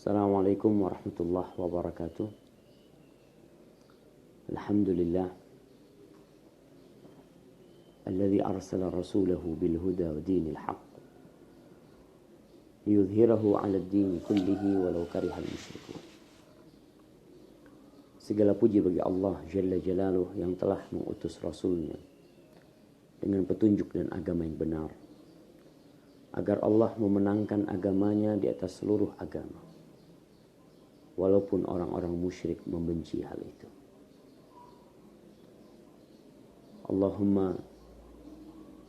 Assalamualaikum warahmatullahi wabarakatuh. Alhamdulillah alladzi arsala rasulahu bil huda wa dinil haqq liyudhhirahu 'ala ad-din kullihi walau karihal musyrikun. Segala puji bagi Allah Jalla Jalaluh yang telah mengutus Rasulnya dengan petunjuk dan agama yang benar, agar Allah memenangkan agamanya di atas seluruh agama, walaupun orang-orang musyrik membenci hal itu. Allahumma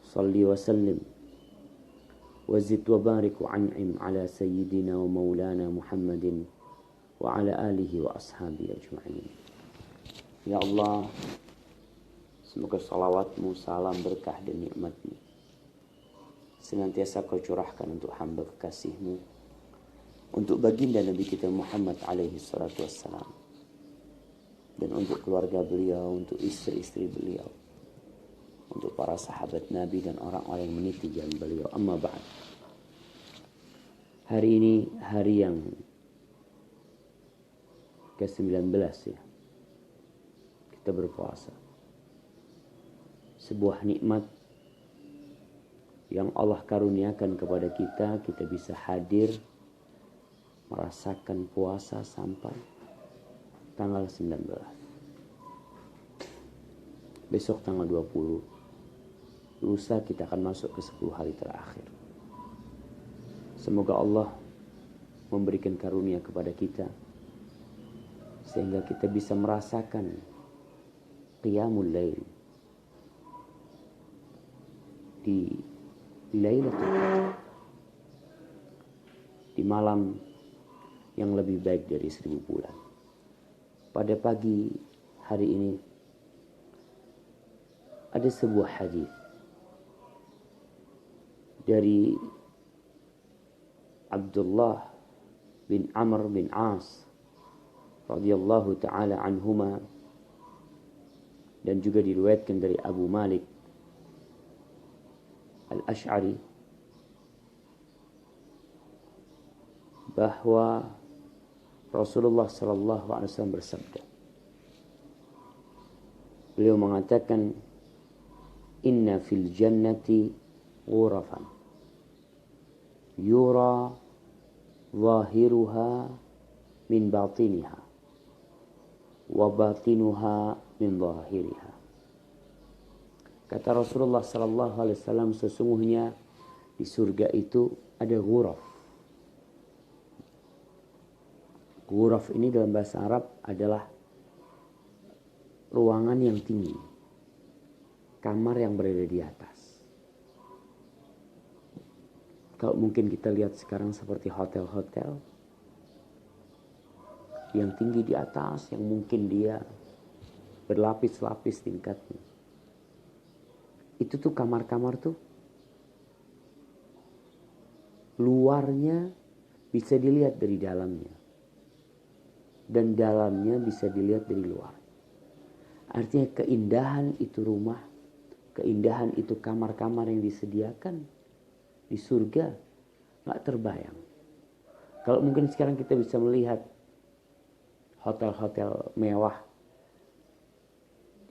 salli wa sallim wa zid wa barik wa an'im ala sayyidina wa maulana Muhammadin wa ala alihi wa ashabihi ajma'in. Ya Allah, semoga salawatmu, salam, berkah dan nikmatmu senantiasa kau curahkan untuk hamba kekasihmu, untuk baginda Nabi kita Muhammad alaihi salatu wassalam, dan untuk keluarga beliau, untuk istri-istri beliau, untuk para sahabat Nabi dan orang-orang yang meniti jalan beliau. Amma ba'd. Hari ini hari yang ke-19 ya, kita berpuasa. Sebuah nikmat yang Allah karuniakan kepada kita, kita bisa hadir merasakan puasa sampai tanggal 19. Besok tanggal 20. Lusa kita akan masuk ke 10 hari terakhir. Semoga Allah memberikan karunia kepada kita sehingga kita bisa merasakan qiyamul lail di Lailatul Qadar, di malam yang lebih baik dari 1000 bulan. Pada pagi hari ini ada sebuah hadis dari Abdullah bin Amr bin As radhiyallahu taala anhuma, dan juga diriwayatkan dari Abu Malik Al-Ash'ari, bahwa Rasulullah sallallahu alaihi wasallam bersabda. Beliau mengatakan, "Inna fil jannati ghurafan yura zahiruha min batiniha wa batinuha min zahiriha." Kata Rasulullah sallallahu alaihi wasallam, sesungguhnya di surga itu ada ghuraf. Ghuraf ini dalam bahasa Arab adalah ruangan yang tinggi, kamar yang berada di atas. Kalau mungkin kita lihat sekarang seperti hotel-hotel yang tinggi di atas, yang mungkin dia berlapis-lapis tingkatnya. Itu tuh kamar-kamar tuh luarnya bisa dilihat dari dalamnya, dan dalamnya bisa dilihat dari luar. Artinya keindahan itu rumah, keindahan itu kamar-kamar yang disediakan di surga gak terbayang. Kalau mungkin sekarang kita bisa melihat hotel-hotel mewah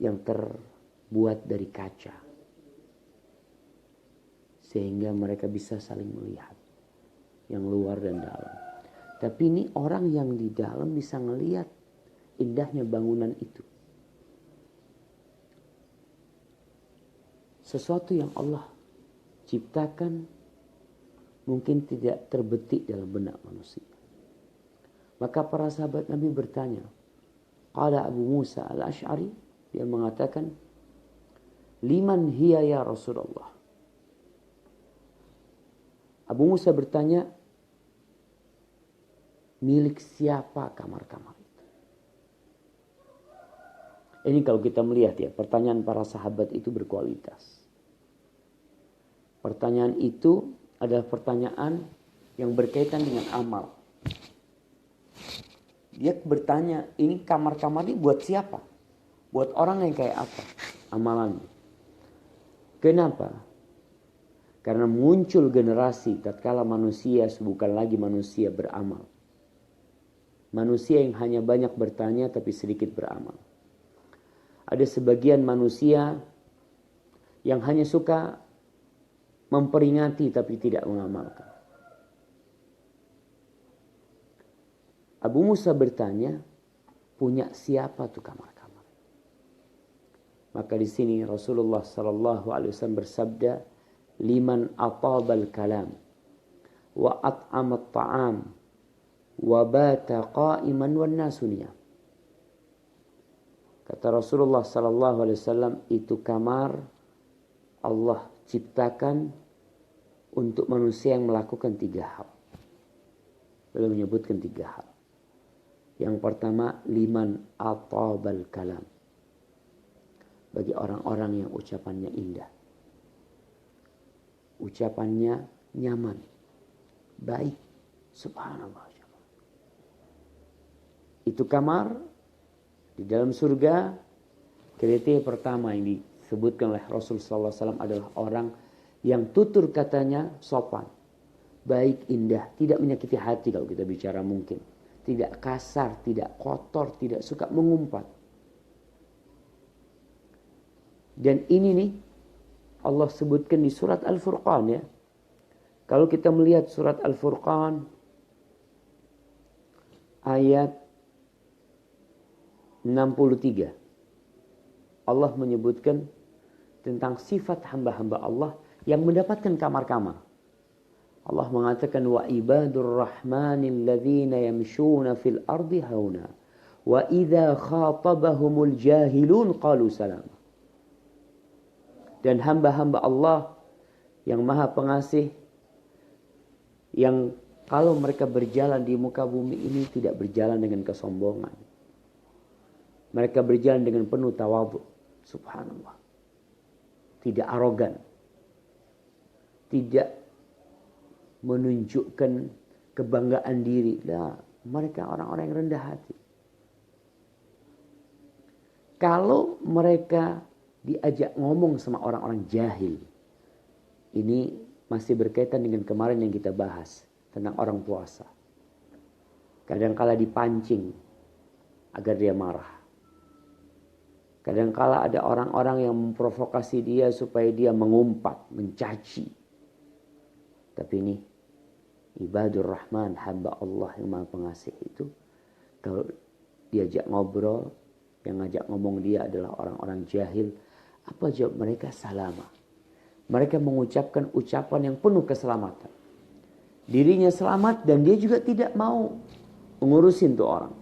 yang terbuat dari kaca, sehingga mereka bisa saling melihat yang luar dan dalam. Tapi ini orang yang di dalam bisa melihat indahnya bangunan itu. Sesuatu yang Allah ciptakan mungkin tidak terbetik dalam benak manusia. Maka para sahabat Nabi bertanya. Qala Abu Musa Al-Ash'ari, dia mengatakan, "Liman hiya ya Rasulullah?" Abu Musa bertanya, milik siapa kamar-kamar itu? Ini kalau kita melihat ya, pertanyaan para sahabat itu berkualitas. Pertanyaan itu adalah pertanyaan yang berkaitan dengan amal. Dia bertanya, ini kamar-kamar ini buat siapa? Buat orang yang kayak apa amalannya? Kenapa? Karena muncul generasi tatkala manusia bukan lagi manusia beramal, manusia yang hanya banyak bertanya tapi sedikit beramal. Ada sebagian manusia yang hanya suka memperingati tapi tidak mengamalkan. Abu Musa bertanya, punya siapa tuh kamar-kamar? Maka di sini Rasulullah sallallahu alaihi wasallam bersabda, liman atabal kalam wa at'amat ta'am wa bata qa'iman wan nasu niyam. Kata Rasulullah sallallahu alaihi wasallam, itu kamar Allah ciptakan untuk manusia yang melakukan 3 hal. Beliau menyebutkan 3 hal. Yang pertama, liman atabal kalam. Bagi orang-orang yang ucapannya indah. Ucapannya nyaman. Baik. Subhanallah. Itu kamar di dalam surga. Kriteria pertama yang disebutkan oleh Rasul sallallahu alaihi wasallam adalah orang yang tutur katanya sopan. Baik, indah, tidak menyakiti hati kalau kita bicara mungkin. Tidak kasar, tidak kotor, tidak suka mengumpat. Dan ini nih Allah sebutkan di surat Al-Furqan ya. Kalau kita melihat surat Al-Furqan ayat 63. Allah menyebutkan tentang sifat hamba-hamba Allah yang mendapatkan kamar-kamar. Allah mengatakan wa ibadur rahmanil ladzina yamshuna fil ardi hauna wa idza khatabahumul jahilun qalu salam. Dan hamba-hamba Allah yang Maha Pengasih yang kalau mereka berjalan di muka bumi ini tidak berjalan dengan kesombongan. Mereka berjalan dengan penuh tawadhu. Subhanallah. Tidak arogan. Tidak menunjukkan kebanggaan diri. Nah, mereka orang-orang yang rendah hati. Kalau mereka diajak ngomong sama orang-orang jahil, ini masih berkaitan dengan kemarin yang kita bahas tentang orang puasa. Kadang-kala dipancing agar dia marah. Kadang-kala ada orang-orang yang memprovokasi dia supaya dia mengumpat, mencaci. Tapi ini ibadur rahman, hamba Allah yang Maha Pengasih itu, kalau diajak ngobrol, yang ngajak ngomong dia adalah orang-orang jahil, apa jawab mereka? Salama. Mereka mengucapkan ucapan yang penuh keselamatan. Dirinya selamat dan dia juga tidak mau mengurusin tuh orang.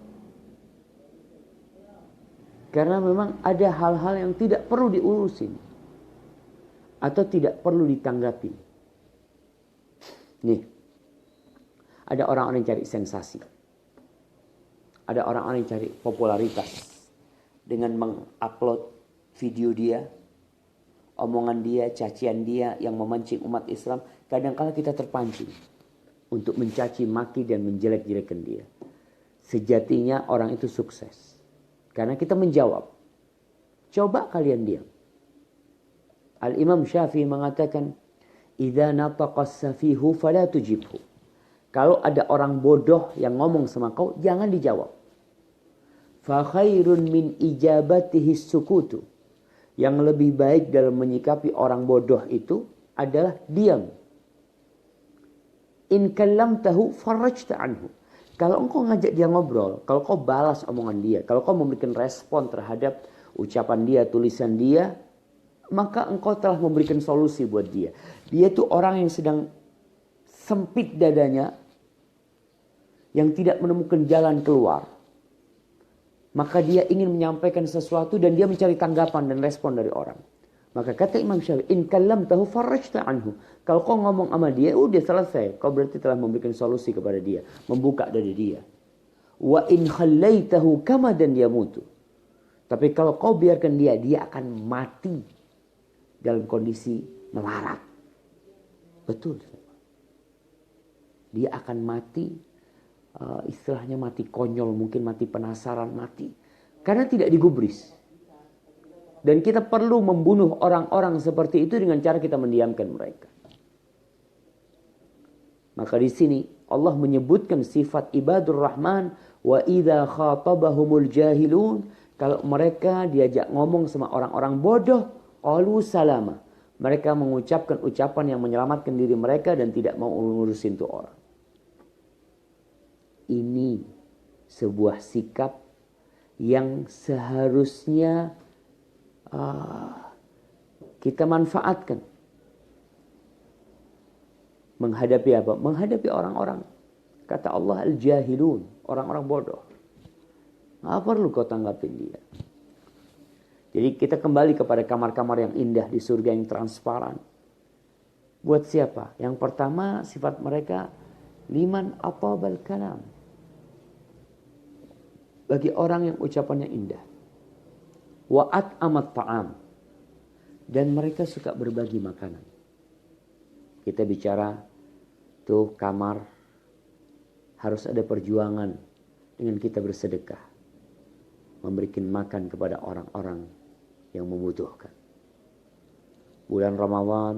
Karena memang ada hal-hal yang tidak perlu diurusin atau tidak perlu ditanggapi. Nih, ada orang-orang yang cari sensasi. Ada orang-orang yang cari popularitas. Dengan mengupload video dia, omongan dia, cacian dia yang memancing umat Islam. Kadang-kala kita terpancing untuk mencaci maki dan menjelek-jelekan dia. Sejatinya orang itu sukses. Karena kita menjawab. Coba kalian diam. Al-Imam Syafi'i mengatakan, idza nataqas safihu fala tujibhu. Kalau ada orang bodoh yang ngomong sama kau, jangan dijawab. Fa khairun min ijabatihi sukutu. Yang lebih baik dalam menyikapi orang bodoh itu adalah diam. In kallamtahu farajta anhu. Kalau engkau ngajak dia ngobrol, kalau kau balas omongan dia, kalau kau memberikan respon terhadap ucapan dia, tulisan dia, maka engkau telah memberikan solusi buat dia. Dia tuh orang yang sedang sempit dadanya, yang tidak menemukan jalan keluar. Maka dia ingin menyampaikan sesuatu dan dia mencari tanggapan dan respon dari orang. Maka kata Imam Syafi'i, in kallamtahu farajta anhu. Kalau kau ngomong sama dia, udah selesai. Kau berarti telah memberikan solusi kepada dia, membuka dari dia. Wa in khallaitahu kamadan yamutu. Tapi kalau kau biarkan dia akan mati dalam kondisi melarat. Betul. Dia akan mati, istilahnya mati konyol, mungkin mati penasaran, mati. Karena tidak digubris. Dan kita perlu membunuh orang-orang seperti itu dengan cara kita mendiamkan mereka. Maka di sini Allah menyebutkan sifat ibadur rahman Wa idza khatabahumul jahilun, kalau mereka diajak ngomong sama orang-orang bodoh, qalu salama. Mereka mengucapkan ucapan yang menyelamatkan diri mereka dan tidak mau ngurusin tuh orang. Ini sebuah sikap yang seharusnya kita manfaatkan. Menghadapi apa? Menghadapi orang-orang. Kata Allah al-jahilun, orang-orang bodoh. Nggak perlu kau tanggapin dia. Jadi kita kembali kepada kamar-kamar yang indah di surga yang transparan. Buat siapa? Yang pertama sifat mereka liman atabal kalam. Bagi orang yang ucapannya indah. Wa'at amat ta'am. Dan mereka suka berbagi makanan. Kita bicara tuh kamar harus ada perjuangan dengan kita bersedekah. Memberikan makan kepada orang-orang yang membutuhkan. Bulan Ramadan